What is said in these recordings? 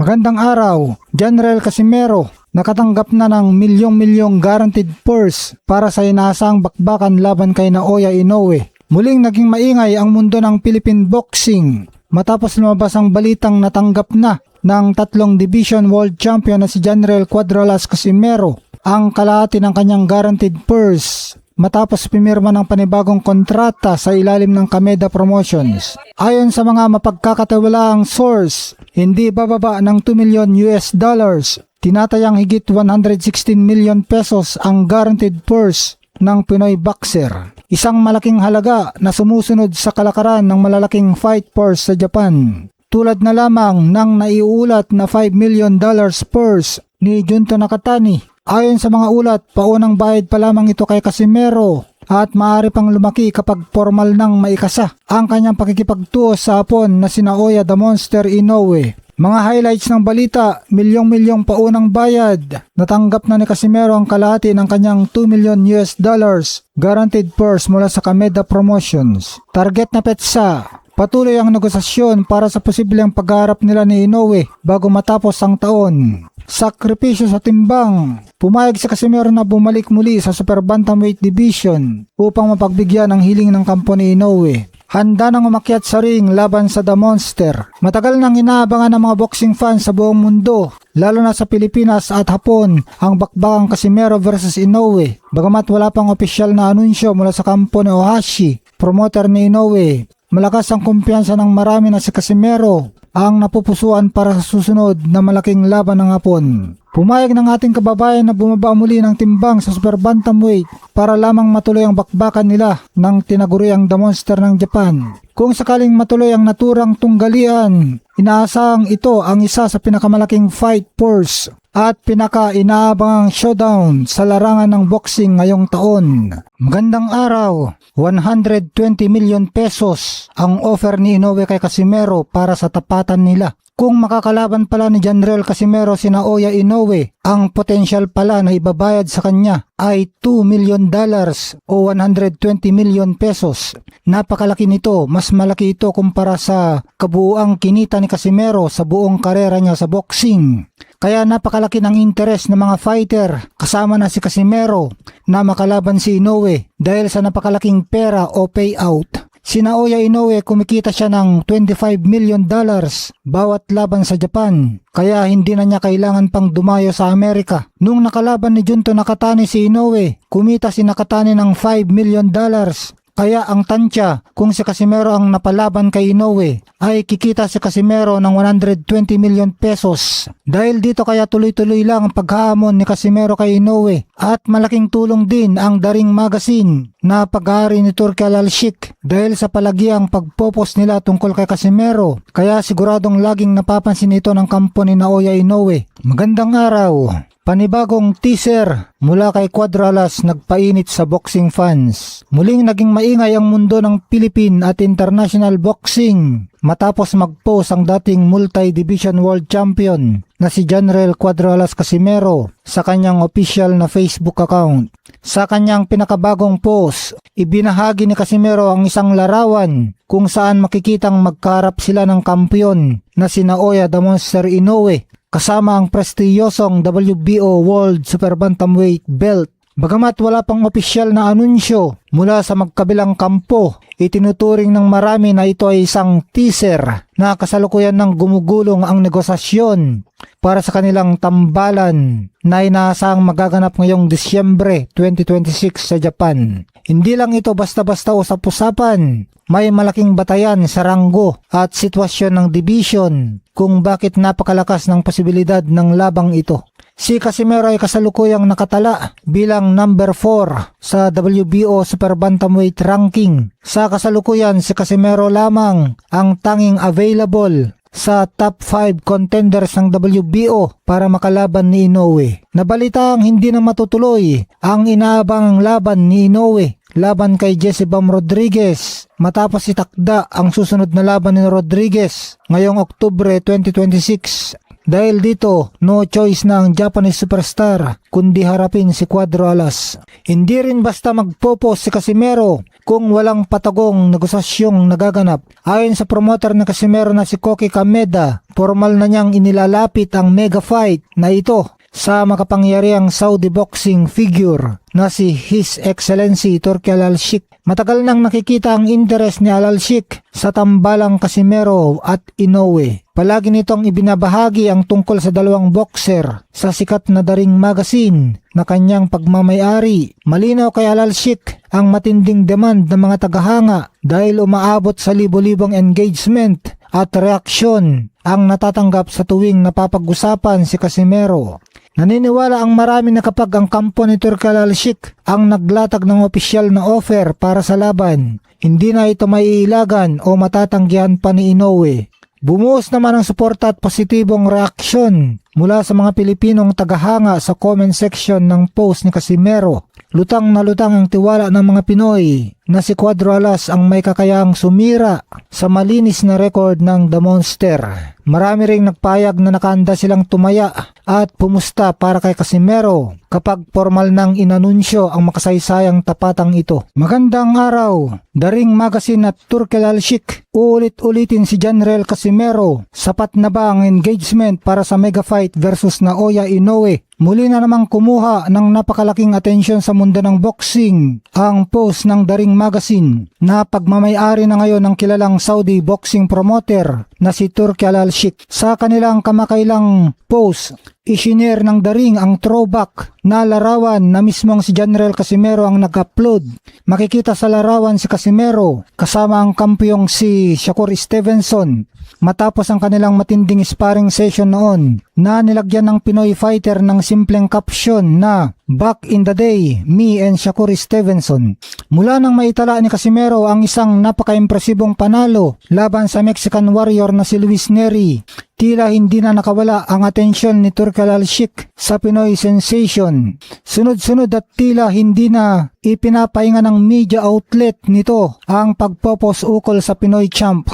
Magandang araw, General Casimero. Nakatanggap na ng milyong-milyong guaranteed purse para sa inaasang bakbakan laban kay Naoya Inoue. Muling naging maingay ang mundo ng Philippine boxing matapos lumabas ang balitang natanggap na ng 3 division world champion na si General Cuadralas Casimero ang kalahati ng kanyang guaranteed purse matapos pumirma ng panibagong kontrata sa ilalim ng Kameda Promotions. Ayon sa mga mapagkakatiwalaang source, hindi bababa ng $2 million. Tinatayang higit 116 million pesos ang guaranteed purse ng Pinoy boxer. Isang malaking halaga na sumusunod sa kalakaran ng malalaking fight purse sa Japan. Tulad na lamang ng naiulat na $5 million purse ni Junto Nakatani. Ayon sa mga ulat, paunang bayad pa lamang ito kay Casimero at maaari pang lumaki kapag formal nang maikasa ang kanyang pakikipagtuos sa hapon na si Naoya the Monster Inoue. Mga highlights ng balita, milyong-milyong paunang bayad. Natanggap na ni Casimero ang kalahati ng kanyang $2 million guaranteed purse mula sa Kameda Promotions. Target na petsa. Patuloy ang negosasyon para sa posibleng pagharap nila ni Inoue bago matapos ang taon. Sakripisyo sa timbang. Pumayag si Casimero na bumalik muli sa Super Bantamweight Division upang mapagbigyan ang hiling ng kampo ni Inoue. Handa nang umakyat sa ring laban sa The Monster. Matagal nang inaabangan ng mga boxing fans sa buong mundo, lalo na sa Pilipinas at Hapon, ang bakbakang Casimero versus Inoue. Bagamat wala pang opisyal na anunsyo mula sa kampo ni Ohashi, promoter ni Inoue, malakas ang kumpiyansa ng marami na si Casimero ang napupusuan para sa susunod na malaking laban ng Hapon. Pumayag ng ating kababayan na bumaba muli ng timbang sa Super Bantamweight para lamang matuloy ang bakbakan nila ng tinaguriang The Monster ng Japan. Kung sakaling matuloy ang naturang tunggalian, inaasahang ito ang isa sa pinakamalaking fight purse at pinaka-inaabangang showdown sa larangan ng boxing ngayong taon. Magandang araw, 120 million pesos ang offer ni Inoue kay Casimero para sa tapatan nila. Kung makakalaban pala ni General Casimero si Naoya Inoue, ang potensyal pala na ibabayad sa kanya ay $2 million o 120 million pesos. Napakalaki nito, mas malaki ito kumpara sa kabuuang kinita ni Casimero sa buong karera niya sa boxing. Kaya napakalaki ng interes ng mga fighter kasama na si Casimero na makalaban si Inoue dahil sa napakalaking pera o payout. Si Naoya Inoue kumikita siya ng $25 million bawat laban sa Japan, kaya hindi na niya kailangan pang dumayo sa Amerika. Nung nakalaban ni Junto Nakatani si Inoue, kumita si Nakatani ng $5 million. Kaya ang tansya, kung si Casimero ang napalaban kay Inoue, ay kikita si Casimero ng 120 million pesos. Dahil dito kaya tuloy-tuloy lang ang paghahamon ni Casimero kay Inoue at malaking tulong din ang The Ring Magazine na pag-aari ni Turki Al-Sheikh dahil sa palagiang pagpopos nila tungkol kay Casimero. Kaya siguradong laging napapansin ito ng kampo ni Naoya Inoue. Magandang araw! Panibagong teaser mula kay Cuadralas nagpainit sa boxing fans. Muling naging maingay ang mundo ng Philippine at international boxing matapos mag-post ang dating multi-division world champion na si General Cuadralas Casimero sa kanyang official na Facebook account. Sa kanyang pinakabagong post, ibinahagi ni Casimero ang isang larawan kung saan makikitang magkaharap sila ng kampiyon na si Naoya the Monster Inoue kasama ang prestiyosong WBO World Super Bantamweight belt. Bagamat wala pang opisyal na anunsyo mula sa magkabilang kampo, itinuturing ng marami na ito ay isang teaser na kasalukuyan ng gumugulong ang negosasyon para sa kanilang tambalan na inaasahang magaganap ngayong Disyembre 2026 sa Japan. Hindi lang ito basta-basta usap-usapan. May malaking batayan sa ranggo at sitwasyon ng division kung bakit napakalakas ng posibilidad ng labang ito. Si Casimero ay kasalukuyang nakatala bilang number 4 sa WBO Super Bantamweight ranking. Sa kasalukuyan, si Casimero lamang ang tanging available sa top 5 contenders ng WBO para makalaban ni Inoue. Nabalitang hindi na matutuloy ang inaabangang laban ni Inoue laban kay Jesse Bam Rodriguez matapos itakda ang susunod na laban ni Rodriguez ngayong Oktubre 2026. Dahil dito, no choice na ang Japanese superstar kundi harapin si Cuadralas. Hindi rin basta magpopost si Casimero kung walang patagong negosasyong nagaganap. Ayon sa promoter na Casimero na si Koki Kameda, formal na niyang inilalapit ang mega fight na ito sa makapangyarihang Saudi boxing figure na si His Excellency Turki Al-Sheikh. Matagal nang nakikita ang interes ni Al-Sheikh sa tambalang Casimero at Inoue. Palagi nitong ibinabahagi ang tungkol sa dalawang boxer sa sikat na Daring Magazine na kanyang pagmamayari. Malinaw kay Al-Sheikh ang matinding demand ng mga tagahanga dahil umaabot sa libo-libong engagement at reaksyon ang natatanggap sa tuwing napapag-usapan si Casimero. Naniniwala ang marami na kapag ang kampo ni Turki Al-Sheikh ang naglatag ng opisyal na offer para sa laban, hindi na ito maiilagan o matatanggihan pa ni Inoue. Bumuhos naman ang suporta at positibong reaksyon mula sa mga Pilipinong tagahanga sa comment section ng post ni Casimero. Lutang na lutang ang tiwala ng mga Pinoy na si Cuadro Alas ang may kakayahang sumira sa malinis na record ng The Monster. Marami ring nagpayag na nakahanda silang tumaya at pumusta para kay Casimero kapag formal nang inanunsyo ang makasaysayang tapatang ito. Magandang araw, Daring Magazine at Turki Al-Sheikh. Uulit-ulitin si General Casimero. Sapat na ba ang engagement para sa mega fight versus Naoya Inoue? Muli na namang kumuha ng napakalaking atensyon sa mundo ng boxing ang post ng Daring Magazine na pagmamayari na ngayon ng kilalang Saudi boxing promoter na si Turki Al-Sheikh. Sa kanilang kamakailang post, isinare ng Daring ang throwback na larawan na mismong si General Casimero ang nag-upload. Makikita sa larawan si Casimero kasama ang kampyong si Shakur Stevenson matapos ang kanilang matinding sparring session noon na nilagyan ng Pinoy fighter ng simpleng caption na "Back in the day, me and Shakur Stevenson." Mula nang maitala ni Casimero ang isang napaka-impresibong panalo laban sa Mexican warrior na si Luis Neri, tila hindi na nakawala ang atensyon ni Turki Al-Sheikh sa Pinoy sensation. Sunod-sunod at tila hindi na ipinapahinga ng media outlet nito ang pagpopos ukol sa Pinoy champ.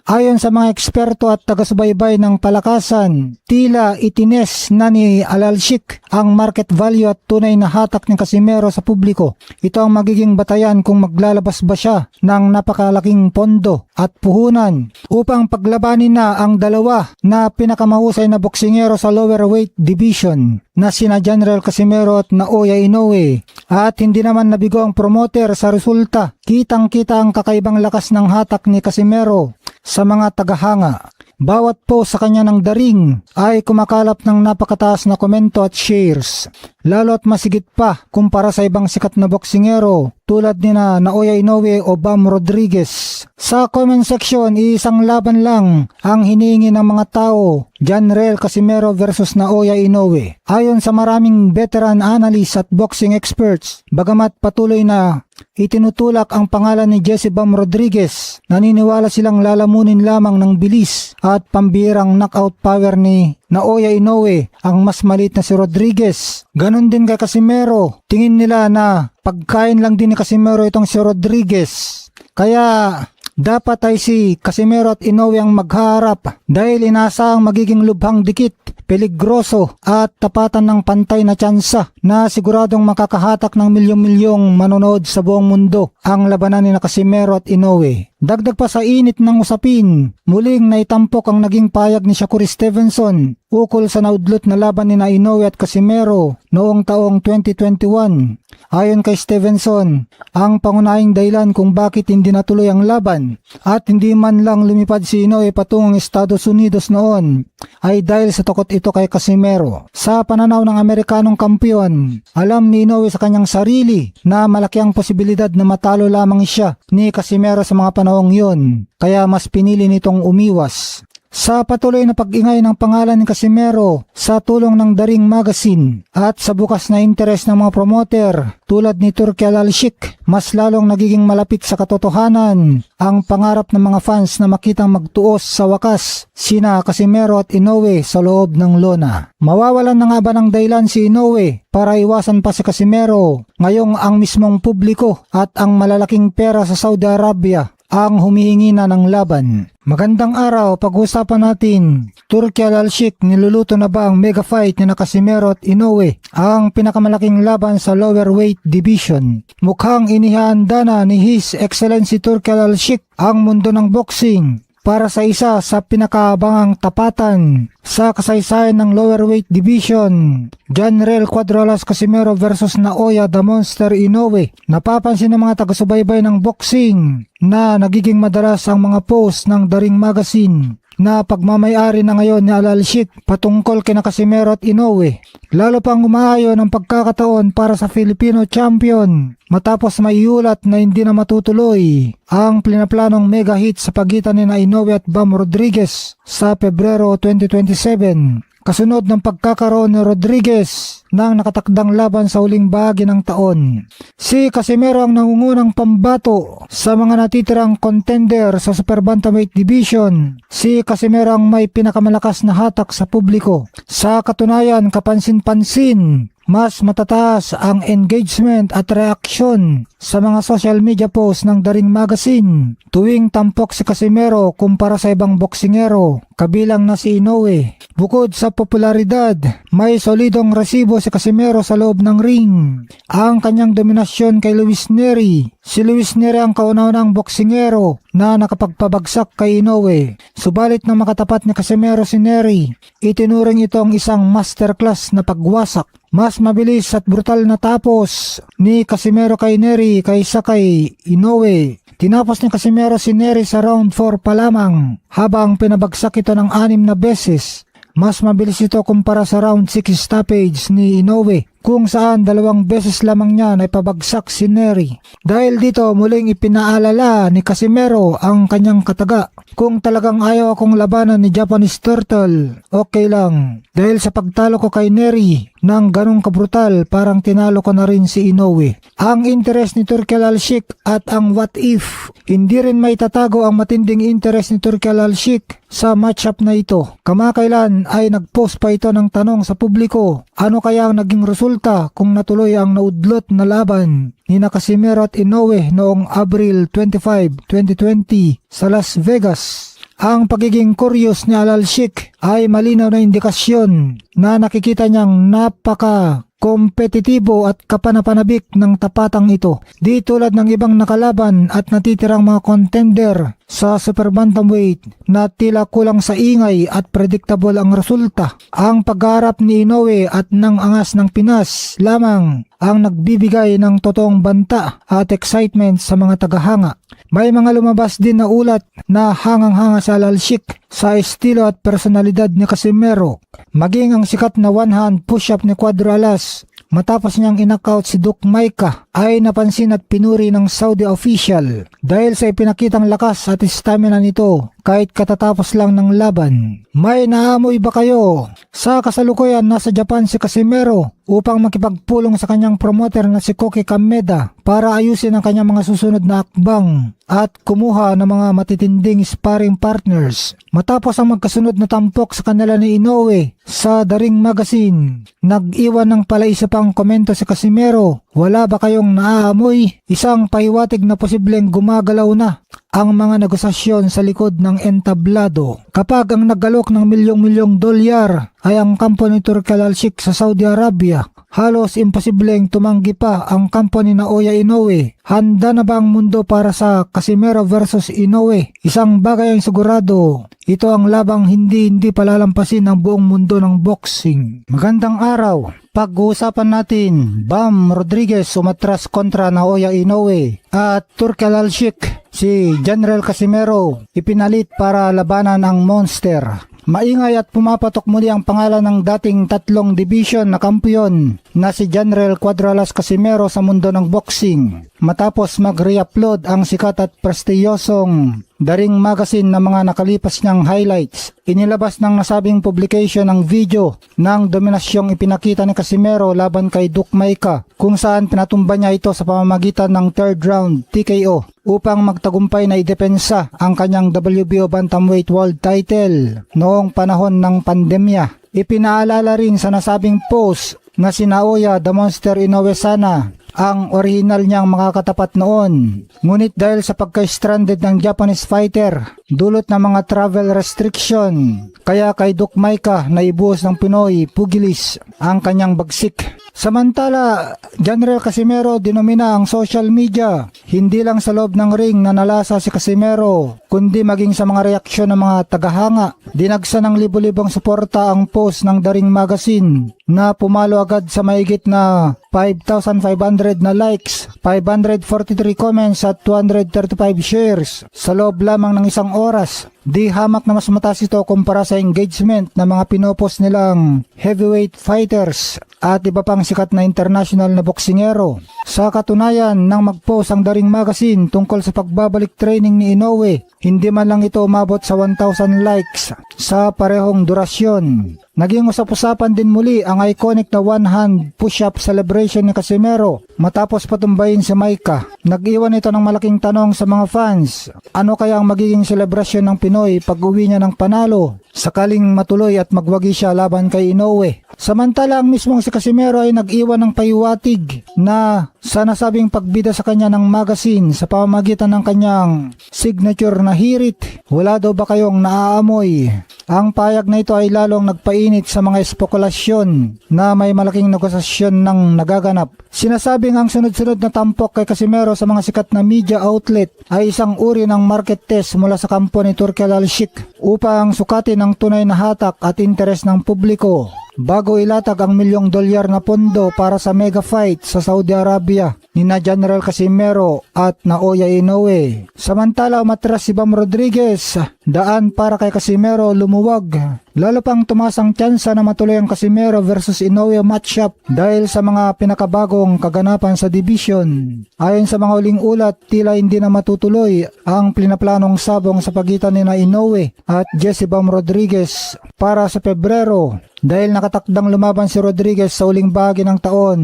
Ayon sa mga eksperto at taga-subaybay ng palakasan, tila itines na ni Al-Sheikh ang market value at tunay na hatak ni Casimero sa publiko. Ito ang magiging batayan kung maglalabas ba siya ng napakalaking pondo at puhunan upang paglabanin na ang dalawa na pinakamahusay na boksingero sa lower weight division na sina General Casimero at Naoya Inoue. At hindi naman nabigo ang promoter sa resulta. Kitang-kita ang kakaibang lakas ng hatak ni Casimero sa mga tagahanga. Bawat post sa kanya ng Daring ay kumakalap ng napakataas na komento at shares. Lalo at masigit pa kumpara sa ibang sikat na boksingero tulad ni na Naoya Inoue o Bam Rodriguez. Sa comment section, isang laban lang ang hinihingi ng mga tao, General Casimero versus Naoya Inoue. Ayon sa maraming veteran analysts at boxing experts, bagamat patuloy na itinutulak ang pangalan ni Jesse Bam Rodriguez, naniniwala silang lalamunin lamang ng bilis at pambirang knockout power ni Naoya Inoue ang mas maliit na si Rodriguez. Ganon din kay Casimero. Tingin nila na pagkain lang din ni Casimero itong si Rodriguez. Kaya dapat ay si Casimero at Inoue ang magharap dahil inaasahang magiging lubhang dikit, peligroso at tapatan ng pantay na tsansa na siguradong makakahatak ng milyong-milyong manonood sa buong mundo ang labanan ni Casimero at Inoue. Dagdag pa sa init ng usapin, muling naitampok ang naging payag ni Shakur Stevenson ukol sa naudlot na laban ni Inoue at Casimero noong taong 2021. Ayon kay Stevenson, ang pangunahing dahilan kung bakit hindi natuloy ang laban at hindi man lang lumipad si Inoue patungong Estados Unidos noon ay dahil sa takot ito kay Casimero. Sa pananaw ng Amerikanong kampiyon, alam ni Inoue sa kanyang sarili na malaki ang posibilidad na matalo lamang siya ni Casimero sa mga panahong yun, kaya mas pinili nitong umiwas. Sa patuloy na pag-ingay ng pangalan ni Casimero sa tulong ng Daring Magazine at sa bukas na interes ng mga promoter tulad ni Turki Al-Sheikh, mas lalong nagiging malapit sa katotohanan ang pangarap ng mga fans na makitang magtuos sa wakas sina Casimero at Inoue sa loob ng lona. Mawawalan na nga ba ng dahilan si Inoue para iwasan pa si Casimero ngayong ang mismong publiko at ang malalaking pera sa Saudi Arabia ang humihingi na ng laban. Magandang araw, pag-usapan natin, Turki Al-Sheikh, niluluto na ba ang mega fight ni Casimero at Inoue, ang pinakamalaking laban sa lower weight division? Mukhang inihanda na ni His Excellency Turki Al-Sheikh ang mundo ng boxing para sa isa sa pinakabangang tapatan sa kasaysayan ng lower weight division, Janrel Cuadro Alas Casimero versus Naoya the Monster Inoue. Napapansin ng mga taga-subaybay ng boxing na nagiging madalas ang mga post ng The Ring Magazine na pagmamayari na ngayon ni Al-Sheikh patungkol kina Casimero at Inoue. Lalo pang umaayon ang pagkakataon para sa Filipino champion matapos maiulat na hindi na matutuloy ang pinaplanong mega hit sa pagitan ni Inoue at Bam Rodriguez sa Pebrero 2027. Kasunod ng pagkakaroon ni Rodriguez ng nakatakdang laban sa huling bahagi ng taon. Si Casimero ang nangungunang pambato sa mga natitirang contender sa Super Bantamweight Division. Si Casimero ang may pinakamalakas na hatak sa publiko. Sa katunayan, kapansin-pansin, mas matataas ang engagement at reaksyon sa mga social media posts ng The Ring Magazine tuwing tampok si Casimero kumpara sa ibang boksingero, kabilang na si Inoue. Bukod sa popularidad, may solidong resibo si Casimero sa loob ng ring. Ang kanyang dominasyon kay Luis Nery. Si Luis Nery ang kauna-unang boksingero na nakapagpabagsak kay Inoue. Subalit na makatapat ni Casimero si Nery, itinuring ito ang isang masterclass na pagwasak. Mas mabilis at brutal na tapos ni Casimero kay Nery kaysa kay Inoue. Tinapos ni Casimero si Nery sa round 4 pa lamang habang pinabagsak ito ng 6 na beses. Mas mabilis ito kumpara sa round 6 stoppage ni Inoue kung saan 2 beses lamang niya na ipabagsak si Nery. Dahil dito muling ipinaalala ni Casimero ang kanyang kataga. Kung talagang ayaw akong labanan ni Japanese Turtle, okay lang. Dahil sa pagtalo ko kay Nery ng ganong kabrutal, parang tinalo ko na rin si Inoue. Ang interest ni Turki Al-Sheikh at ang what if, hindi rin may tatago ang matinding interest ni Turki Al-Sheikh sa matchup na ito. Kamakailan ay nagpost pa ito ng tanong sa publiko, ano kaya ang naging resulta kung natuloy ang naudlot na laban ni Casimero at Inoue noong Abril 25, 2020 sa Las Vegas. Ang pagiging curious ni Al-Sheikh ay malinaw na indikasyon na nakikita niyang napaka-kompetitibo at kapanapanabik ng tapatang ito. Di tulad ng ibang nakalaban at natitirang mga contender sa Super Bantamweight na tila kulang sa ingay at predictable ang resulta. Ang pagharap ni Inoue at ng angas ng Pinas lamang ang nagbibigay ng totoong banta at excitement sa mga tagahanga. May mga lumabas din na ulat na hangang-hanga sa Al-Sheikh sa estilo at personalidad ni Casimero. Maging ang sikat na one-hand push-up ni Cuadro Alas matapos niyang inakaut si Duke Maika ay napansin at pinuri ng Saudi official dahil sa ipinakitang lakas at stamina nito kahit katatapos lang ng laban. May naamoy ba kayo? Sa kasalukuyan nasa Japan si Casimero upang makipagpulong sa kanyang promoter na si Koki Kameda para ayusin ang kanyang mga susunod na akbang at kumuha ng mga matitinding sparring partners. Matapos ang magkasunod na tampok sa kanila ni Inoue sa The Ring Magazine, nag-iwan ng palaisa pang komento si Casimero. Wala ba kayong naaamoy? Isang pahiwatig na posibleng gumagalaw na ang mga negosasyon sa likod ng entablado. Kapag ang naggalok ng milyong-milyong dolyar ay ang kampo ni Turki Al-Sheikh sa Saudi Arabia, halos imposibleng tumanggi pa ang kampo ni Naoya Inoue. Handa na ba ang mundo para sa Casimero versus Inoue? Isang bagay ang sigurado, ito ang labang hindi palalampasin ng buong mundo ng boxing. Magandang araw. Pag-uusapan natin, Bam Rodriguez umatras kontra Naoya Inoue at Turki Al-Sheikh. Si Janrel Casimero ipinalit para labanan ang Monster. Maingay at pumapatok muli ang pangalan ng dating 3 division na kampiyon na si Janrel Cuadro Alas Casimero sa mundo ng boxing. Matapos mag-re-upload ang sikat at prestiyosong The Ring Magazine na mga nakalipas niyang highlights, inilabas ng nasabing publication ang video ng dominasyong ipinakita ni Casimero laban kay Duke Maika, kung saan pinatumba niya ito sa pamamagitan ng 3rd round TKO upang magtagumpay na idepensa ang kanyang WBO Bantamweight World Title noong panahon ng pandemya. Ipinaalala rin sa nasabing post na si Naoya the Monster Inoue sana ang original niyang makakatapat noon. Ngunit dahil sa pagka-stranded ng Japanese fighter, dulot ng mga travel restriction, kaya kay Duke Maika na ibuhos ng Pinoy pugilis ang kanyang bagsik. Samantala, General Casimero dinomina ang social media, hindi lang sa loob ng ring na nalasa si Casimero, kundi maging sa mga reaksyon ng mga tagahanga. Dinagsa ng libo-libong suporta ang post ng The Ring Magazine na pumalo agad sa mahigit na 5,500 na likes, 543 comments at 235 shares sa loob lamang ng isang oras. Di hamak na mas mataas ito kumpara sa engagement na mga pinopost nilang heavyweight fighters at iba pang sikat na international na boksingero. Sa katunayan, nang mag-post ang The Ring Magazine tungkol sa pagbabalik training ni Inoue, hindi man lang ito umabot sa 1,000 likes sa parehong durasyon. Naging usap-usapan din muli ang iconic na one-hand push-up celebration ni Casimero matapos patumbayin si Maika. Nag-iwan ito ng malaking tanong sa mga fans. Ano kaya ang magiging selebrasyon ng Pinoy pag uwi niya ng panalo, sakaling matuloy at magwagi siya laban kay Inoue? Samantala, ang mismong si Casimero ay nag-iwan ng pahiwatig na sa nasabing pagbida sa kanya ng magazine sa pamamagitan ng kanyang signature na hirit. Wala daw ba kayong naaamoy? Ang payag na ito ay lalong nagpainit sa mga espekulasyon na may malaking negosasyon ng nagaganap. Sinasabing ang sunod-sunod na tampok kay Casimero sa mga sikat na media outlet ay isang uri ng market test mula sa kampo ni Turki Al-Sheikh upang sukatin ang tunay na hatak at interes ng publiko bago ilatag ang $1,000,000 na pondo para sa mega fight sa Saudi Arabia ni na General Casimero at Naoya Inoue. Samantala, umatras si Bam Rodriguez, daan para kay Casimero lumuwag. Lalo pang tumaas ang tsansa na matuloy ang Casimero versus Inoue matchup dahil sa mga pinakabagong kaganapan sa division. Ayon sa mga uling ulat, tila hindi na matutuloy ang pinaplanong sabong sa pagitan ni na Inoue at Jesse Bam Rodriguez para sa Pebrero dahil nakatakdang lumaban si Rodriguez sa uling bahagi ng taon,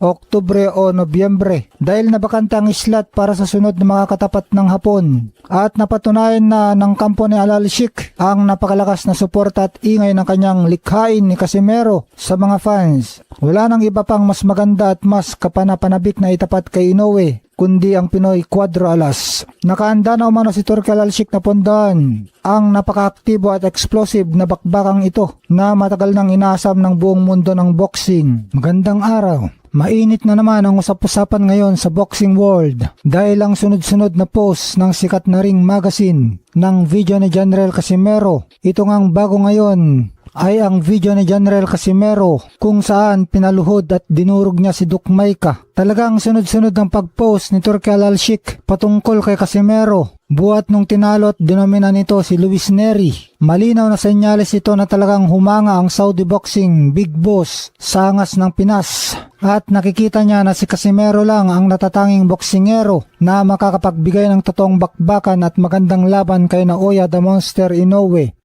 Oktubre o Nobyembre, dahil nabakante ang slot para sa sunod na mga katapat ng Hapon. At napatunayan na ng kampo ni Al-Sheikh ang napakalakas na suporta at ingay ng kanyang likhain ni Casimero sa mga fans. Wala nang iba pang mas maganda at mas kapanapanabik na itapat kay Inoue kundi ang Pinoy Quadro Alas. Nakaanda na umano si Turki Al-Sheikh na pundahan ang napakaaktibo at explosive na bakbakang ito na matagal nang inaasam ng buong mundo ng boxing. Magandang araw. Mainit na naman ang usap-usapan ngayon sa boxing world dahil ang sunod-sunod na post ng sikat na Ring Magazine ng video ni General Casimero. Ito ngang bago ngayon ay ang video ni General Casimero kung saan pinaluhod at dinurog niya si Duke Maika. Talagang sunod-sunod ang pag-post ni Turki Al-Sheikh patungkol kay Casimero. Buhat nung tinalo at dinomina nito si Luis Neri. Malinaw na senyales ito na talagang humanga ang Saudi Boxing Big Boss sa angas ng Pinas. At nakikita niya na si Casimero lang ang natatanging boksingero na makakapagbigay ng totoong bakbakan at magandang laban kay Naoya the Monster Inoue.